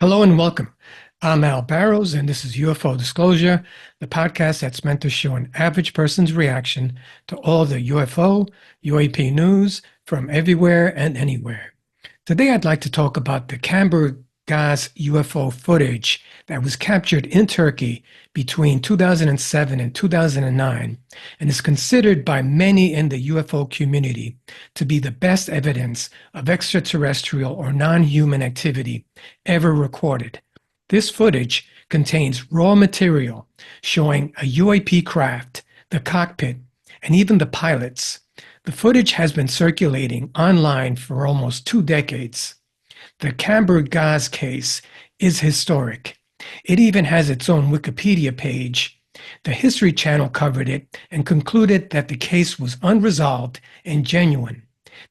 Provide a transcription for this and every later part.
Hello and welcome. I'm Al Barrows, and this is UFO Disclosure, the podcast that's meant to show an average person's reaction to all the UFO, UAP news from everywhere and anywhere. Today, I'd like to talk about the Kumburgaz UFO footage that was captured in Turkey between 2007 and 2009 and is considered by many in the UFO community to be the best evidence of extraterrestrial or non-human activity ever recorded. This footage contains raw material showing a UAP craft, the cockpit, and even the pilots. The footage has been circulating online for almost 2 decades. The Kumburgaz case is historic. It even has its own Wikipedia page. The History Channel covered it and concluded that the case was unresolved and genuine.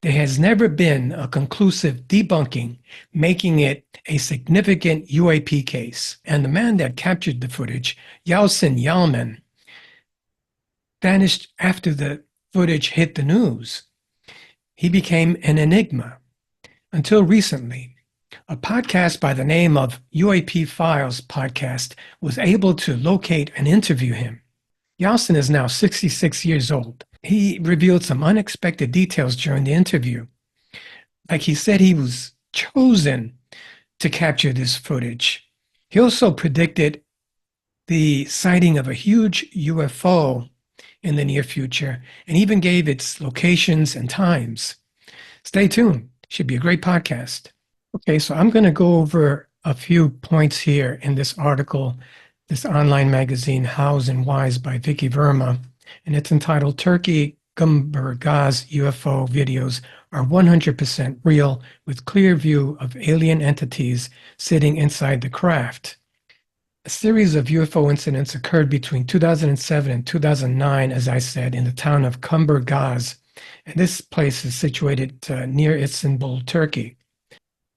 There has never been a conclusive debunking, making it a significant UAP case. And the man that captured the footage, Yasin Yalman, vanished after the footage hit the news. He became an enigma. Until recently, a podcast by the name of UAP Files podcast was able to locate and interview him. Yasin is now 66 years old. He revealed some unexpected details during the interview. Like he said he was chosen to capture this footage. He also predicted the sighting of a huge UFO in the near future and even gave its locations and times. Stay tuned. Should be a great podcast. Okay, so I'm going to go over a few points here in this article, this online magazine, Hows and Whys by Vicky Verma, and it's entitled Turkey Kumburgaz UFO videos are 100% real with clear view of alien entities sitting inside the craft. A series of UFO incidents occurred between 2007 and 2009, as I said, in the town of Kumburgaz, and this place is situated near Istanbul, Turkey.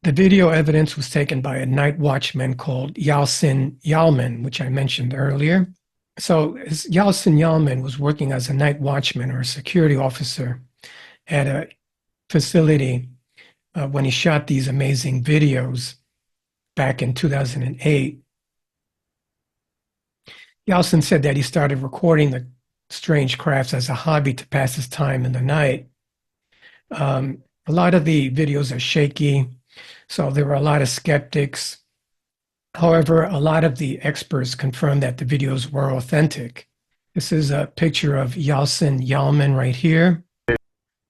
The video evidence was taken by a night watchman called Yasin Yalman, which I mentioned earlier. So Yasin Yalman was working as a night watchman or a security officer at a facility when he shot these amazing videos back in 2008. Yasin said that he started recording the strange crafts as a hobby to pass his time in the night. A lot of the videos are shaky, so there were a lot of skeptics. However, a lot of the experts confirmed that the videos were authentic. This is a picture of Yasin Yalman right here.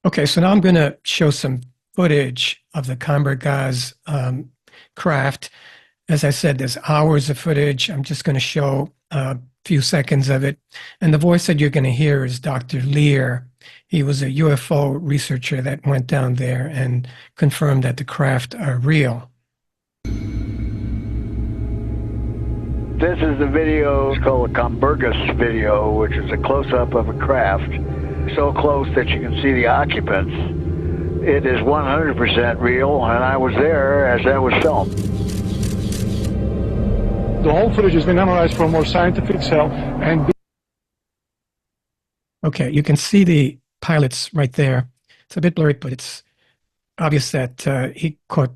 Okay, so now I'm going to show some footage of the Kumburgaz craft. As I said, there's hours of footage. I'm just going to show a few seconds of it. And the voice that you're going to hear is Dr. Lear. He was a UFO researcher that went down there and confirmed that the craft are real. This is the video. It's called a Kumburgaz video, which is a close-up of a craft, so close that you can see the occupants. It is 100% real, and I was there as that was filmed. The whole footage has been analyzed for more scientific cell and... Okay, you can see the pilots right there. It's a bit blurry, but it's obvious that he caught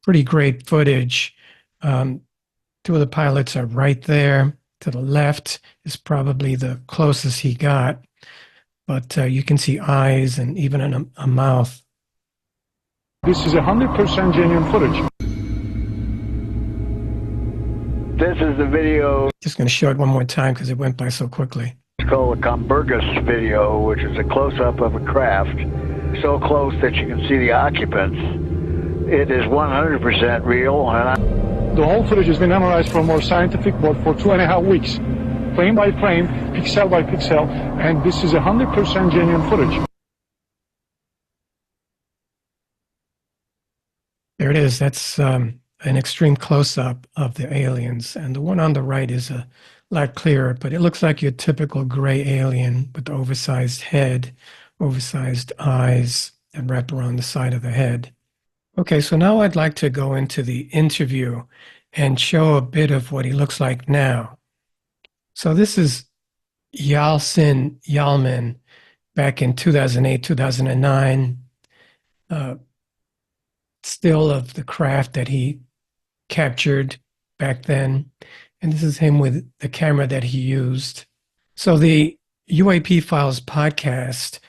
pretty great footage. Two of the pilots are right there. To the left is probably the closest he got, but you can see eyes and even a mouth. This is 100% genuine footage. This is the video. Just going to show it one more time because it went by so quickly. It's called a Kumburgaz video, which is a close-up of a craft, so close that you can see the occupants. It is 100% real, and The whole footage has been analyzed for more scientific mode for 2.5 weeks, frame by frame, pixel by pixel, and this is 100% genuine footage. There it is. That's an extreme close-up of the aliens, and the one on the right is a lot clearer, but it looks like your typical gray alien with the oversized head, oversized eyes, and wrapped around the side of the head. Okay, so now I'd like to go into the interview and show a bit of what he looks like now. So this is Yasin Yalman back in 2008, 2009, still of the craft that he captured back then. And this is him with the camera that he used. So the UAP Files podcast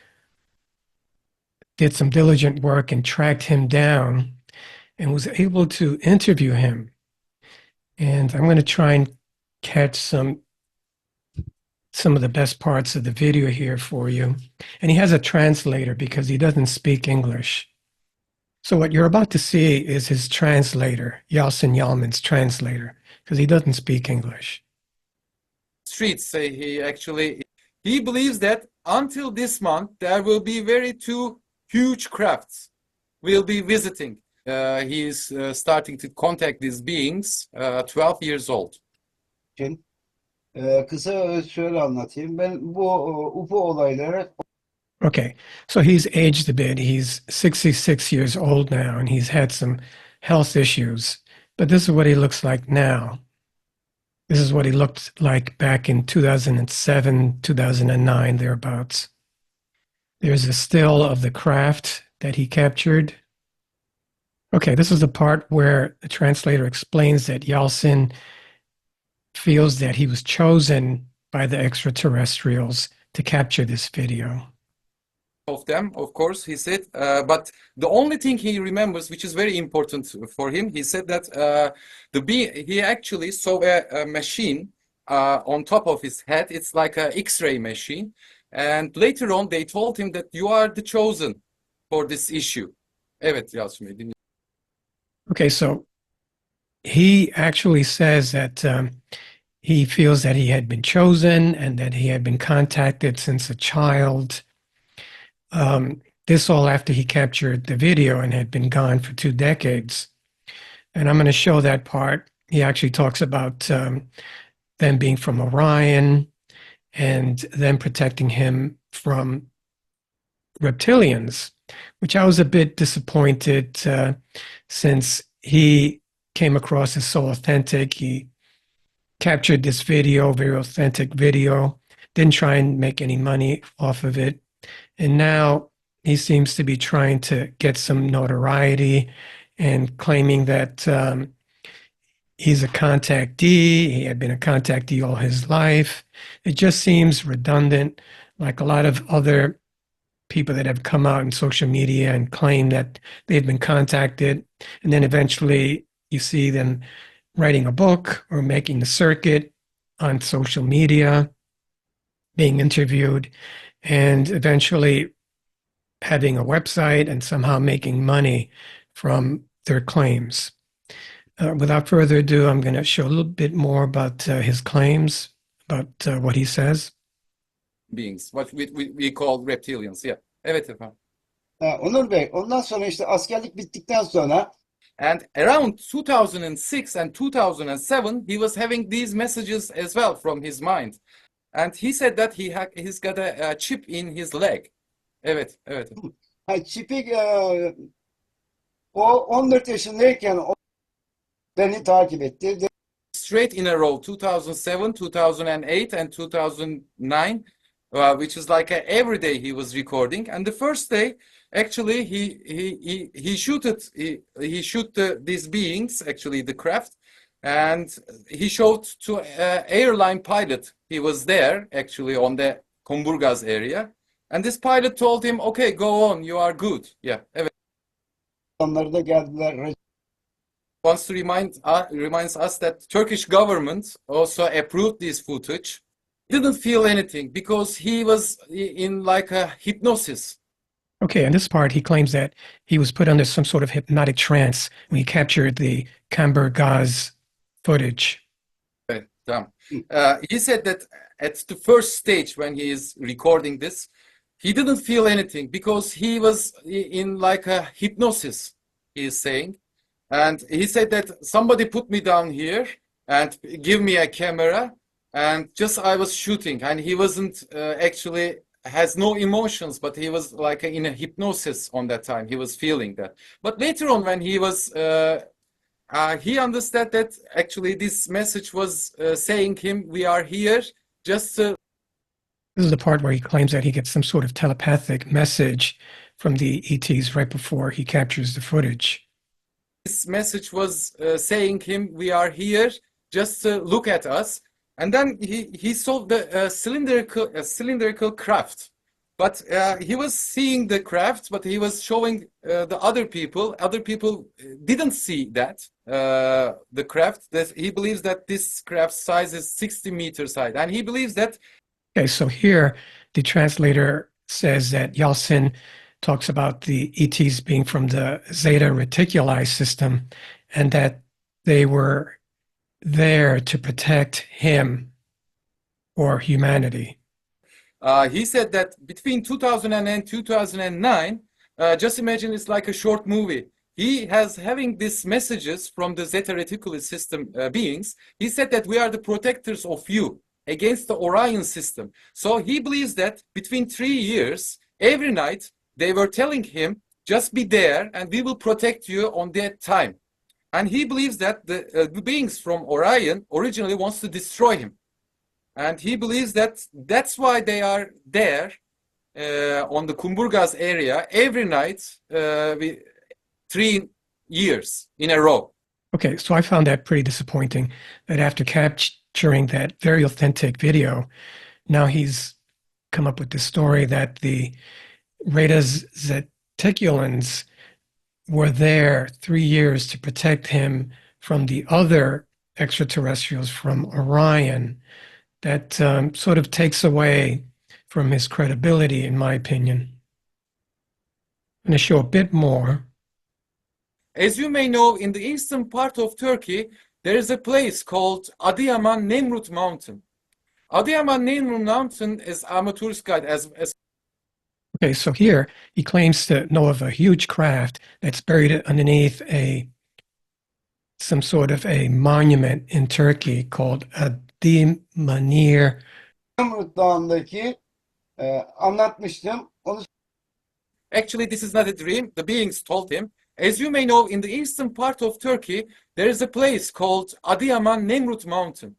did some diligent work and tracked him down and was able to interview him. And I'm going to try and catch some of the best parts of the video here for you. And he has a translator because he doesn't speak English. So what you're about to see is his translator, Yasin Yalman's translator, because he doesn't speak English. Streets say he believes that until this month there will be two huge crafts will be visiting. He is starting to contact these beings 12 years old. Kısa şöyle anlatayım. Ben bu UFO olayları Okay, so he's aged a bit. He's 66 years old now, and he's had some health issues. But this is what he looks like now. This is what he looked like back in 2007, 2009, thereabouts. There's a still of the craft that he captured. Okay, this is the part where the translator explains that Yalcin feels that he was chosen by the extraterrestrials to capture this video. Of them, of course, he said, but the only thing he remembers, which is very important for him, he said that he actually saw a machine on top of his head. It's like an X-ray machine, and later on they told him that you are the chosen for this issue. Evet, Yalçın Bey, dinliyorum. Okay, so he actually says that he feels that he had been chosen and that he had been contacted since a child. This all after he captured the video and had been gone for 2 decades. And I'm going to show that part. He actually talks about them being from Orion and them protecting him from reptilians, which I was a bit disappointed since he came across as so authentic. He captured this video, very authentic video, didn't try and make any money off of it. And now he seems to be trying to get some notoriety and claiming that he's a contactee. He had been a contactee all his life. It just seems redundant, like a lot of other people that have come out in social media and claim that they've been contacted. And then eventually you see them writing a book or making the circuit on social media, being interviewed, and eventually having a website and somehow making money from their claims. Without further ado, I'm going to show a little bit more about his claims, about what he says. Beings, what we call reptilians, yeah. Evet efendim. Onur Bey, ondan sonra işte askerlik bittikten sonra And around 2006 and 2007, he was having these messages as well from his mind. And he said that he's got a chip in his leg. Evet, evet. çipi o 14 yaşındayken beni takip etti. Straight in a row, 2007, 2008, and 2009, which is like every day he was recording. And the first day, actually, he shoot these beings, actually the craft, and he showed to airline pilot. He was there actually on the Kumburgaz area, and this pilot told him, "Okay, go on, you are good." Yeah. Evet. Onları da geldiler. Wants to reminds us that Turkish government also approved this footage. Didn't feel anything because he was in like a hypnosis. Okay, in this part, he claims that he was put under some sort of hypnotic trance when he captured the Kumburgaz footage. Okay, he said that at the first stage when he is recording this, he didn't feel anything because he was in like a hypnosis, he is saying. And he said that somebody put me down here and give me a camera, and just I was shooting, and he wasn't actually has no emotions, but he was like in a hypnosis on that time. He was feeling that. But later on, when he was, he understood that actually this message was saying him, we are here just to... This is the part where he claims that he gets some sort of telepathic message from the ETs right before he captures the footage. This message was saying him, we are here, just look at us. And then he saw the cylindrical craft. But he was seeing the craft, but he was showing the other people. Other people didn't see that, the craft. That he believes that this craft size is 60 meters high. And he believes that. Okay, so here the translator says that Yeltsin talks about the ETs being from the Zeta Reticuli system and that they were there to protect him or humanity. He said that between 2000 and 2009, just imagine it's like a short movie. He has having these messages from the Zeta Reticuli system beings. He said that we are the protectors of you against the Orion system. So he believes that between 3 years, every night, they were telling him, just be there and we will protect you on that time. And he believes that the beings from Orion originally wants to destroy him. And he believes that that's why they are there on the Kumburgaz area every night, 3 years in a row. Okay, so I found that pretty disappointing that after capturing that very authentic video, now he's come up with the story that the Radas Zeticulans were there 3 years to protect him from the other extraterrestrials from Orion. That sort of takes away from his credibility, in my opinion. I'm going to show a bit more. As you may know, in the eastern part of Turkey, there is a place called Adıyaman Nemrut Mountain. Adıyaman Nemrut Mountain is a tourist guide as Okay, so here he claims to know of a huge craft that's buried underneath some sort of a monument in Turkey called Adıyamanir. Nemrut Dağı'ndaki anlatmıştım. Onu Actually, this is not a dream. The beings told him. As you may know, in the eastern part of Turkey, there is a place called Adıyaman Nemrut Mountain.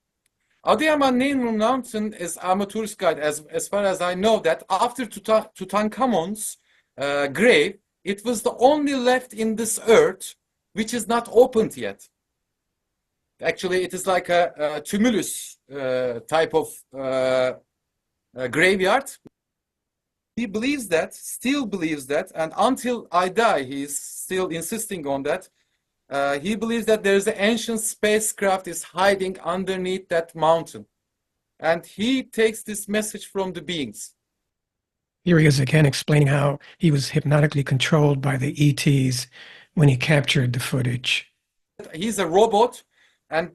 Adıyaman Nemrut Mountain is a tourist guide, as far as I know, that after Tutankhamun's grave, it was the only left in this earth which is not opened yet. Actually, it is like a tumulus type of graveyard. He believes that, still believes that, and until I die, he is still insisting on that. He believes that there is an ancient spacecraft is hiding underneath that mountain. And he takes this message from the beings. Here he is again explaining how he was hypnotically controlled by the ETs when he captured the footage. He's a robot, and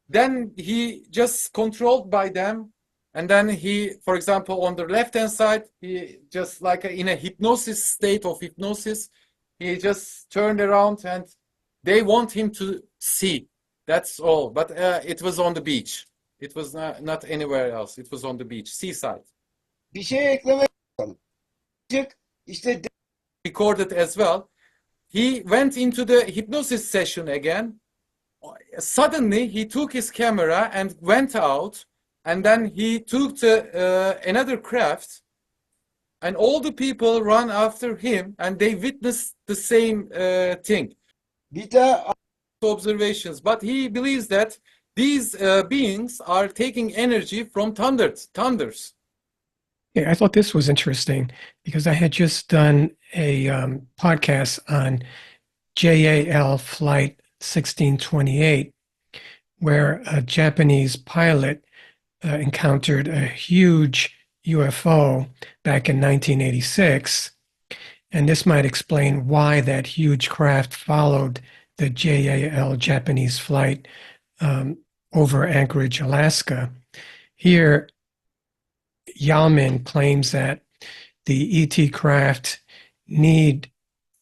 then he just controlled by them. And then he, for example, on the left-hand side, he just like in a hypnosis state of hypnosis, he just turned around and they want him to see. That's all. But it was on the beach. It was not anywhere else. It was on the beach, seaside. bir şey eklemek istiyorum. İşte Recorded as well. He went into the hypnosis session again. Suddenly, he took his camera and went out. And then he took another craft. And all the people run after him. And they witnessed the same thing. bir de Observations. But he believes that these beings are taking energy from thunders. Yeah, I thought this was interesting because I had just done a podcast on JAL Flight 1628, where a Japanese pilot encountered a huge UFO back in 1986. And this might explain why that huge craft followed the JAL Japanese flight over Anchorage, Alaska. Here, Yalmin claims that the ET craft need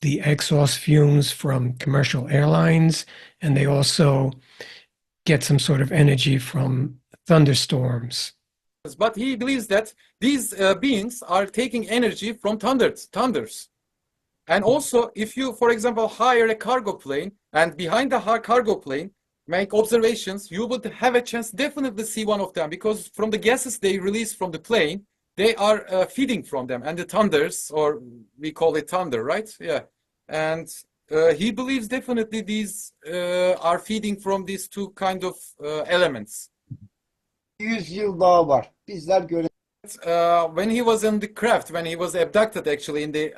the exhaust fumes from commercial airlines, and they also get some sort of energy from thunderstorms. But he believes that these beings are taking energy from thunders. And also, if you, for example, hire a cargo plane and behind the cargo plane, make observations, you would have a chance definitely see one of them because from the gases they release from the plane, they are feeding from them and the thunders, or we call it thunder, right? Yeah. And he believes definitely these are feeding from these two kind of elements. 100 yıl daha var. Bizler göre When he was in the craft, when he was abducted actually in the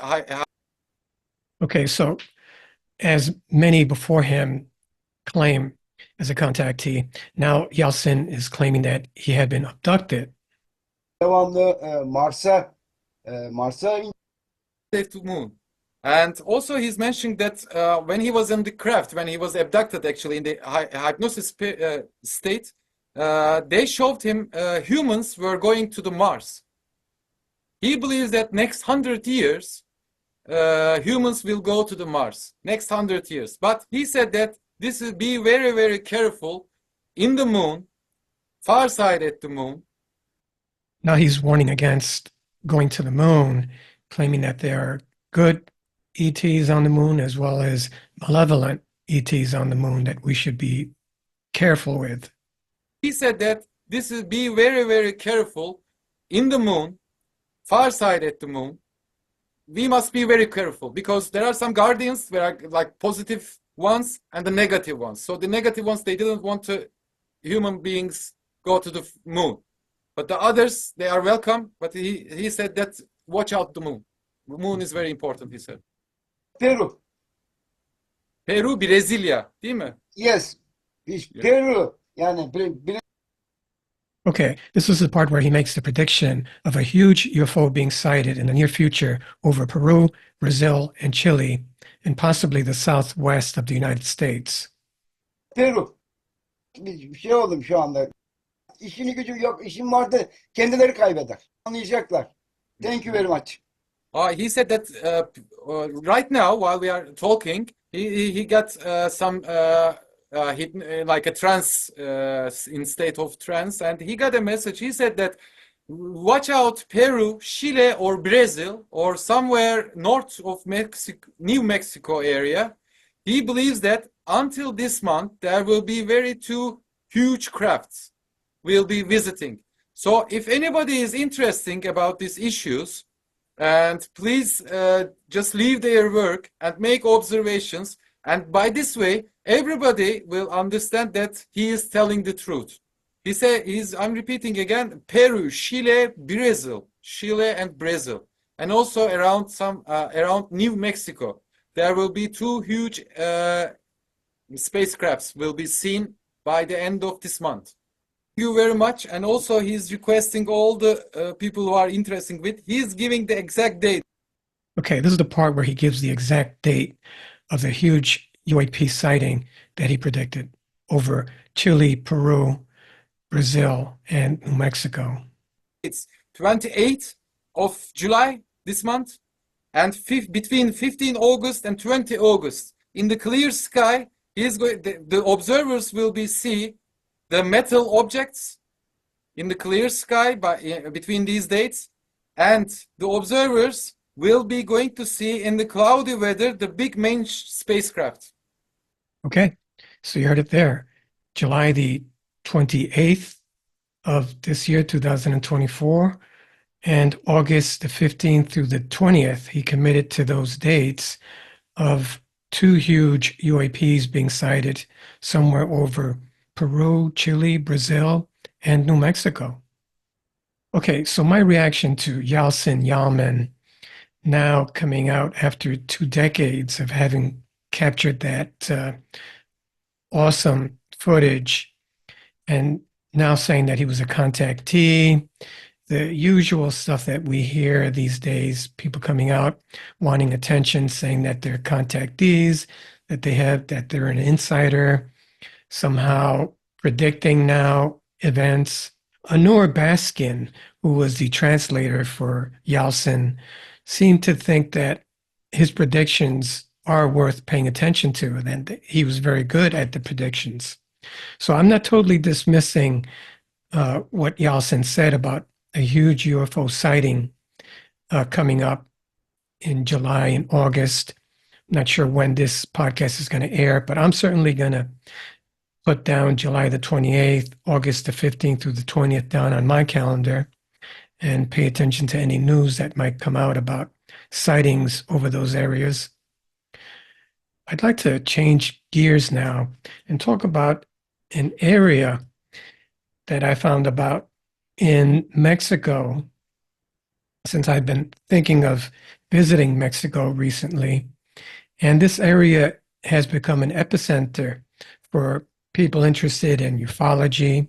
Okay, so as many before him claim as a contactee, now Yeltsin is claiming that he had been abducted. devamlı Mars'a to moon. And also he's mentioning that when he was in the craft, when he was abducted actually in the hypnosis state, they showed him humans were going to the Mars. He believes that next 100 years, humans will go to the Mars, next 100 years. But he said that this will be very, very careful in the moon, far side at the moon. Now he's warning against going to the moon, claiming that there are good ETs on the moon as well as malevolent ETs on the moon that we should be careful with. He said that this will be very, very careful in the moon, far side at the moon. We must be very careful because there are some guardians that are like positive ones and the negative ones. So the negative ones, they didn't want to human beings go to the moon. But the others, they are welcome. But he said that watch out the moon. The moon is very important, he said. Peru. Peru, Brezilya, değil mi? Yes. Peru. Yani Okay, this is the part where he makes the prediction of a huge UFO being sighted in the near future over Peru, Brazil, and Chile, and possibly the southwest of the United States. Peru. Bir şey oldum şu anda. İşini gücü yok, işim vardı. Kendileri kaybeder. Anlayacaklar. Thank you very much. He said that right now, while we are talking, he got some like a trance in state of trance, and he got a message. He said that watch out Peru, Chile, or Brazil, or somewhere north of Mexico, New Mexico area. He believes that until this month there will be very two huge crafts we'll be visiting. So if anybody is interested about these issues, and please just leave their work and make observations, and by this way everybody will understand that he is telling the truth. He said I'm repeating again, Peru, Chile, Brazil, Chile and Brazil, and also around around New Mexico there will be two huge spacecrafts will be seen by the end of this month. Thank you very much. And also he's requesting all the people who are interested with, he's giving the exact date. Okay, this is the part where he gives the exact date of the huge UAP sighting that he predicted over Chile, Peru, Brazil, and New Mexico. It's 28th of July this month, and between 15 August and 20 August in the clear sky, the observers will be see the metal objects in the clear sky between these dates, and the observers will be going to see in the cloudy weather the big main spacecraft. Okay, so you heard it there. July the 28th of this year, 2024, and August the 15th through the 20th, he committed to those dates of two huge UAPs being sighted somewhere over Peru, Chile, Brazil, and New Mexico. Okay, so my reaction to Yeltsin Yalman now coming out after 2 decades of having captured that awesome footage and now saying that he was a contactee, the usual stuff that we hear these days, people coming out wanting attention, saying that they're contactees, that they're an insider, somehow predicting now events. Anur Baskin, who was the translator for Yeltsin, seemed to think that his predictions are worth paying attention to, and that he was very good at the predictions. So I'm not totally dismissing what Yeltsin said about a huge UFO sighting coming up in July and August. I'm not sure when this podcast is going to air, but I'm certainly going to put down July the 28th, August the 15th through the 20th down on my calendar and pay attention to any news that might come out about sightings over those areas. I'd like to change gears now and talk about an area that I found about in Mexico, since I've been thinking of visiting Mexico recently. And this area has become an epicenter for people interested in ufology.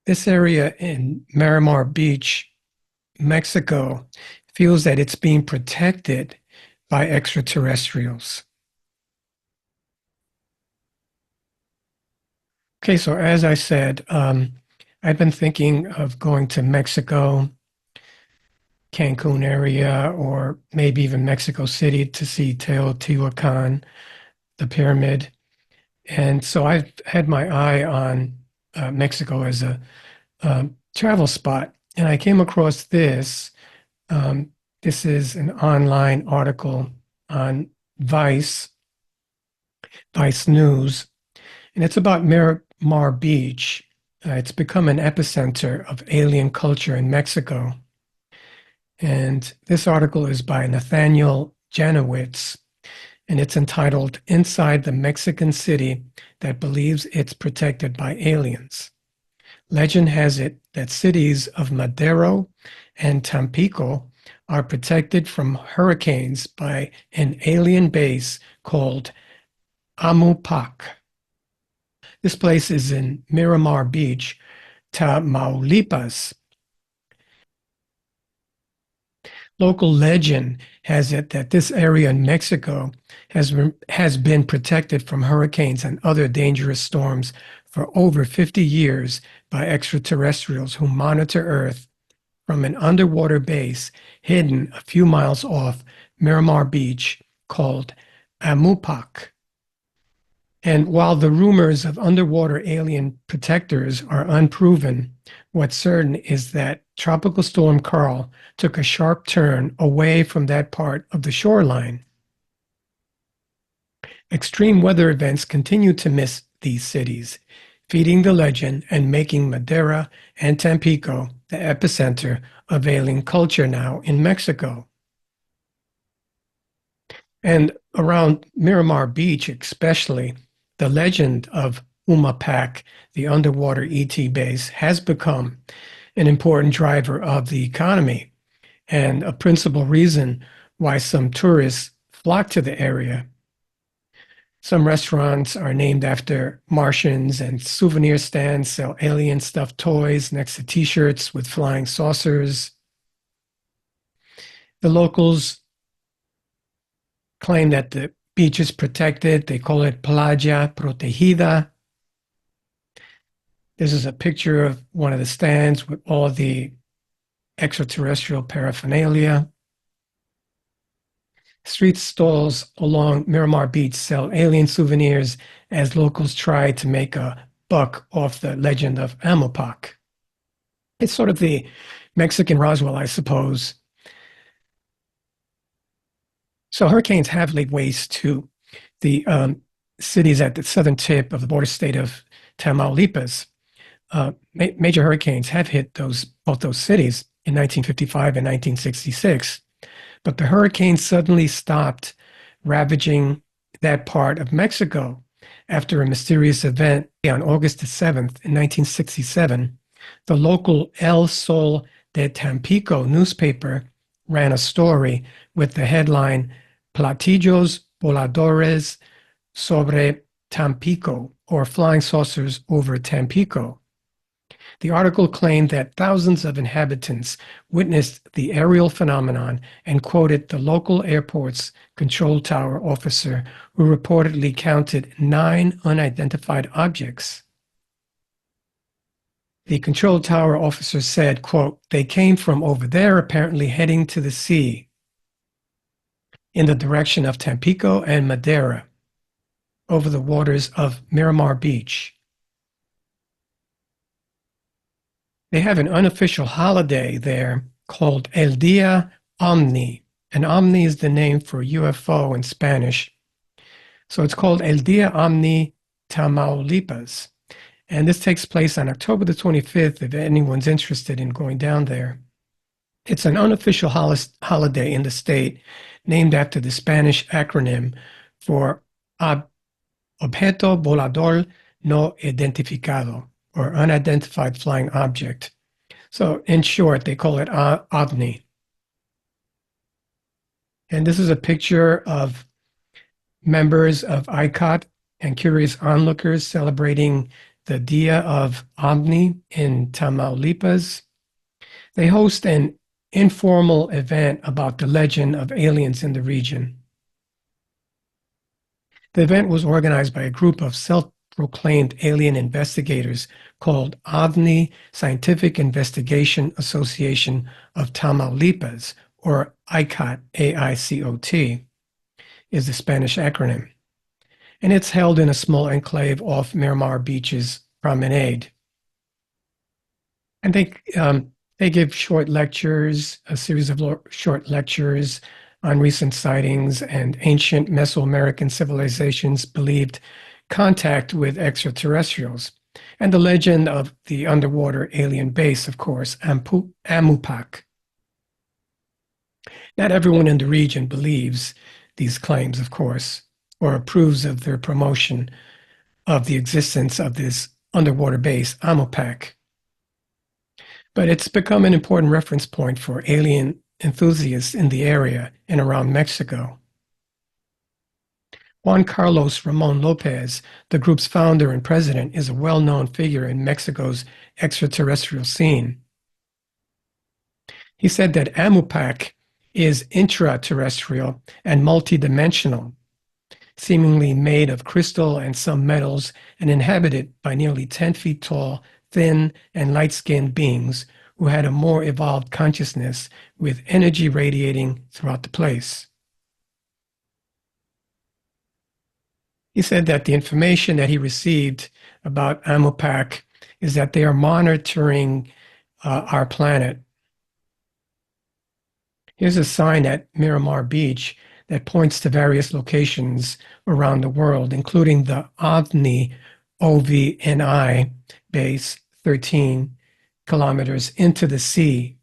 This area in Miramar Beach, Mexico, feels that it's being protected by extraterrestrials. Okay, so as I said, I've been thinking of going to Mexico, Cancun area, or maybe even Mexico City to see Teotihuacan, the pyramid. And so I've had my eye on Mexico as a travel spot. And I came across this. This is an online article on Vice News, and it's about Miramar Beach. It's become an epicenter of alien culture in Mexico. And this article is by Nathaniel Janowitz, and it's entitled Inside the Mexican City That Believes It's Protected by Aliens. Legend has it that cities of Madero and Tampico are protected from hurricanes by an alien base called Amupac. This place is in Miramar Beach, Tamaulipas. Local legend has it that this area in Mexico has been protected from hurricanes and other dangerous storms for over 50 years by extraterrestrials who monitor Earth from an underwater base hidden a few miles off Miramar Beach called Amupac. And while the rumors of underwater alien protectors are unproven, what's certain is that Tropical Storm Karl took a sharp turn away from that part of the shoreline. Extreme weather events continue to miss these cities, feeding the legend and making Madera and Tampico the epicenter of alien culture now in Mexico. And around Miramar Beach especially, the legend of Umapac, the underwater ET base, has become an important driver of the economy and a principal reason why some tourists flock to the area. Some restaurants are named after Martians, and souvenir stands sell alien stuffed toys next to t-shirts with flying saucers. The locals claim that the beach is protected. They call it Playa Protegida. This is a picture of one of the stands with all of the extraterrestrial paraphernalia. Street stalls along Miramar Beach sell alien souvenirs as locals try to make a buck off the legend of Amopac. It's sort of the Mexican Roswell, I suppose. So hurricanes have laid waste to the cities at the southern tip of the border state of Tamaulipas. Major hurricanes have hit both those cities in 1955 and 1966, but the hurricanes suddenly stopped ravaging that part of Mexico after a mysterious event on August the 7th in 1967. The local El Sol de Tampico newspaper ran a story with the headline Platillos Voladores sobre Tampico, or Flying Saucers over Tampico. The article claimed that thousands of inhabitants witnessed the aerial phenomenon and quoted the local airport's control tower officer, who reportedly counted 9 unidentified objects. The control tower officer said, quote, "They came from over there, apparently heading to the sea in the direction of Tampico and Madera, over the waters of Miramar Beach." They have an unofficial holiday there called El Día Omni, and Omni is the name for UFO in Spanish. So it's called El Día Omni Tamaulipas. And this takes place on October the 25th, if anyone's interested in going down there. It's an unofficial holiday in the state, named after the Spanish acronym for objeto volador no identificado, or unidentified flying object. So in short, they call it OVNI. And this is a picture of members of ICOT and curious onlookers celebrating the Dia of OVNI in Tamaulipas. They host an informal event about the legend of aliens in the region. The event was organized by a group of self-proclaimed alien investigators called OVNI Scientific Investigation Association of Tamaulipas, or ICOT, AICOT, is the Spanish acronym. And it's held in a small enclave off Miramar Beach's promenade. And they give short lectures, a series of short lectures on recent sightings and ancient Mesoamerican civilizations believed contact with extraterrestrials, and the legend of the underwater alien base, of course, Amupak. Not everyone in the region believes these claims, of course, or approves of their promotion of the existence of this underwater base, Amupak. But it's become an important reference point for alien enthusiasts in the area and around Mexico. Juan Carlos Ramon Lopez, the group's founder and president, is a well-known figure in Mexico's extraterrestrial scene. He said that Amupak is intraterrestrial and multidimensional, seemingly made of crystal and some metals, and inhabited by nearly 10 feet tall, thin, and light-skinned beings who had a more evolved consciousness with energy radiating throughout the place. He said that the information that he received about Amupak is that they are monitoring our planet. Here's a sign at Miramar Beach that points to various locations around the world, including the OVNI, OVNI base, 13 kilometers into the sea.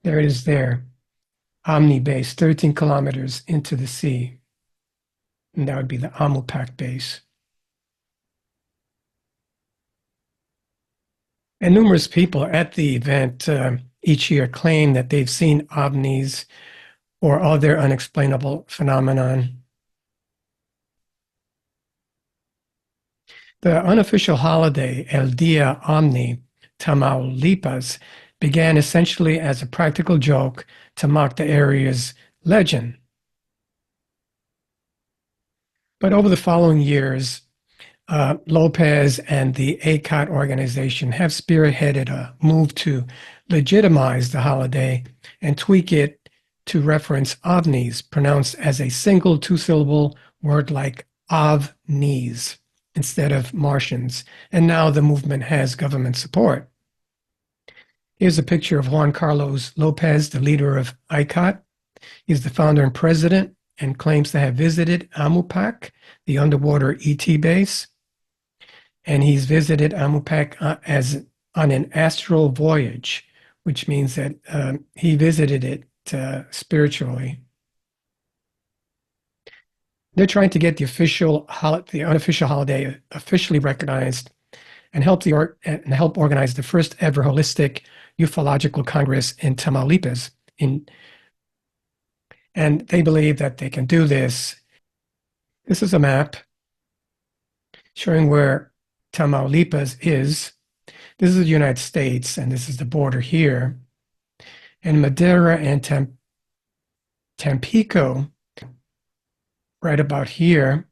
There it is there. OVNI base, 13 kilometers into the sea. And that would be the Amupak base. And numerous people at the event each year claim that they've seen OVNIs or other unexplainable phenomenon. The unofficial holiday, El Dia Omni, Tamaulipas, began essentially as a practical joke to mock the area's legend. But over the following years, Lopez and the ACOT organization have spearheaded a move to legitimize the holiday and tweak it to reference ovnis, pronounced as a single two-syllable word like ovnis instead of Martians. And now the movement has government support. Here's a picture of Juan Carlos Lopez, the leader of ICOT. He's the founder and president and claims to have visited Amupak, the underwater ET base. And he's visited Amupak as on an astral voyage, which means that he visited it spiritually. They're trying to get the unofficial holiday officially recognized and help organize the first ever holistic ufological congress in Tamaulipas. And they believe that they can do this. This is a map showing where Tamaulipas is. This is the United States, and this is the border here. And Madera and Tampico, right about here,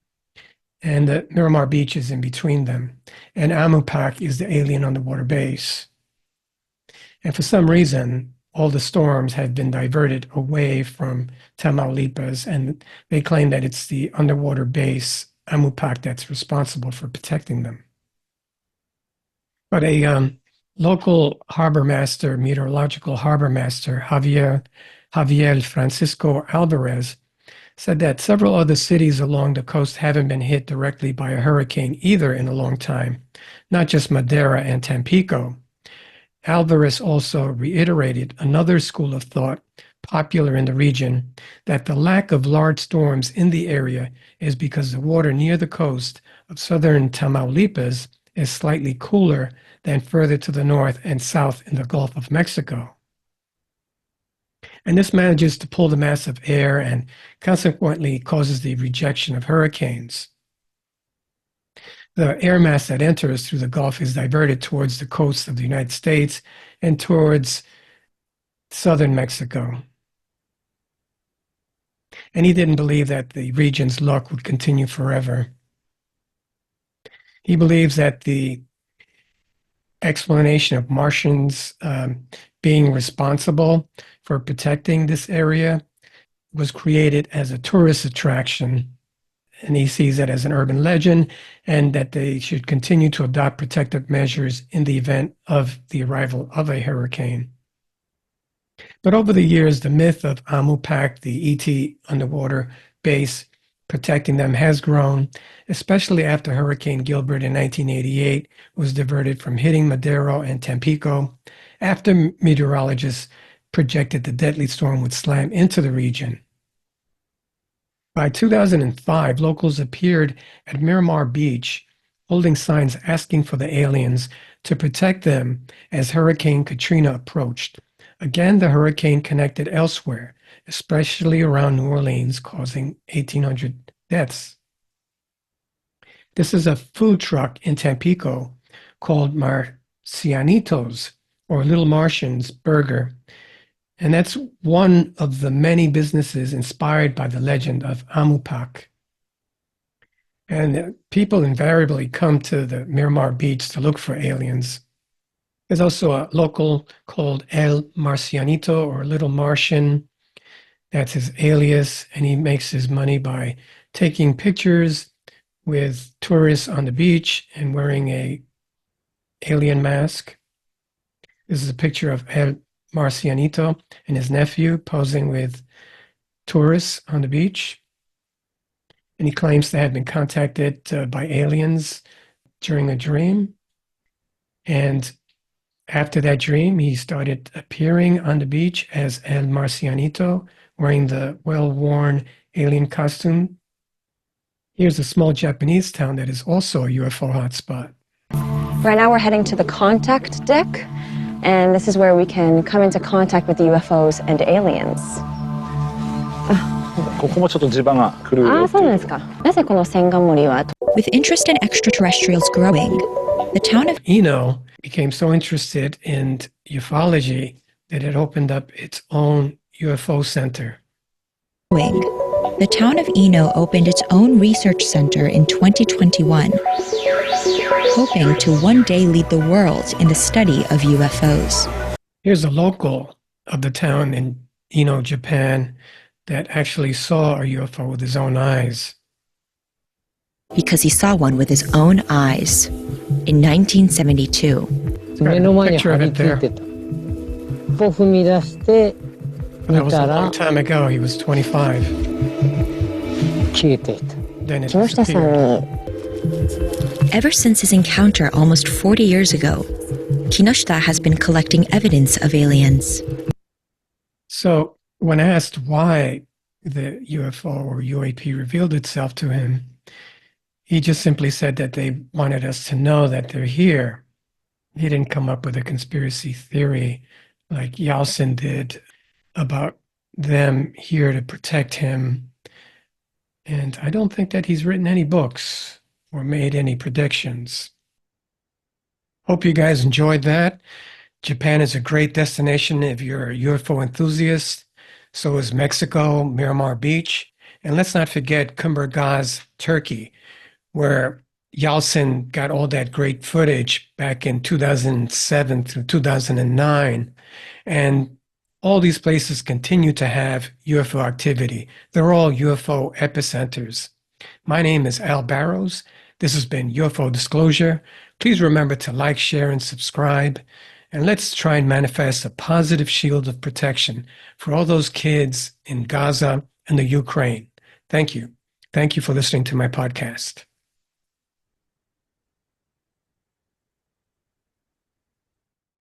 and the Miramar Beach is in between them. And Amupak is the alien underwater base. And for some reason, all the storms have been diverted away from Tamaulipas, and they claim that it's the underwater base, Amupak, that's responsible for protecting them. But a local harbor master, meteorological harbor master, Javier Francisco Alvarez, said that several other cities along the coast haven't been hit directly by a hurricane either in a long time, not just Madera and Tampico. Alvarez also reiterated another school of thought popular in the region, that the lack of large storms in the area is because the water near the coast of southern Tamaulipas is slightly cooler than further to the north and south in the Gulf of Mexico. And this manages to pull the mass of air and consequently causes the rejection of hurricanes. The air mass that enters through the Gulf is diverted towards the coast of the United States and towards southern Mexico. And he didn't believe that the region's luck would continue forever. He believes that the explanation of Martians being responsible for protecting this area was created as a tourist attraction, and he sees it as an urban legend, and that they should continue to adopt protective measures in the event of the arrival of a hurricane. But over the years, the myth of Amupak, the ET underwater base protecting them, has grown, especially after Hurricane Gilbert in 1988 was diverted from hitting Madero and Tampico, after meteorologists projected the deadly storm would slam into the region. By 2005, locals appeared at Miramar Beach holding signs asking for the aliens to protect them as Hurricane Katrina approached. Again, the hurricane connected elsewhere, especially around New Orleans, causing 1,800 deaths. This is a food truck in Tampico called Marcianitos, or Little Martians Burger, and that's one of the many businesses inspired by the legend of Amupak. And people invariably come to the Miramar Beach to look for aliens. There's also a local called El Marcianito, or Little Martian. That's his alias, and he makes his money by taking pictures with tourists on the beach and wearing a alien mask. This is a picture of El Marcianito and his nephew posing with tourists on the beach. And he claims to have been contacted by aliens during a dream. And after that dream, he started appearing on the beach as El Marcianito, wearing the well-worn alien costume. Here's a small Japanese town that is also a UFO hotspot. Right now we're heading to the contact deck, and this is where we can come into contact with the UFOs and aliens. ここもちょっと地場が来るよっていう。そうなんですか。なぜこの千貫森は With interest in extraterrestrials growing, the town of Eno became so interested in ufology that it opened up its own UFO center. The town of Eno opened its own research center in 2021, hoping to one day lead the world in the study of UFOs. Here's a local of the town in Eno, Japan, that actually saw a UFO with his own eyes. Because he saw one with his own eyes in 1972. Got a picture of it there. That was a long time ago. He was 25. Then it disappeared. Ever since his encounter almost 40 years ago, Kinoshita has been collecting evidence of aliens. So when asked why the UFO or UAP revealed itself to him, he just simply said that they wanted us to know that they're here. He didn't come up with a conspiracy theory like Yeltsin did about them here to protect him. And I don't think that he's written any books or made any predictions. Hope you guys enjoyed that. Japan is a great destination if you're a UFO enthusiast. So is Mexico, Miramar Beach. And let's not forget Kumburgaz, Turkey, where Yeltsin got all that great footage back in 2007 through 2009. And all these places continue to have UFO activity. They're all UFO epicenters. My name is Al Barrows. This has been UFO Disclosure. Please remember to like, share, and subscribe. And let's try and manifest a positive shield of protection for all those kids in Gaza and the Ukraine. Thank you. Thank you for listening to my podcast.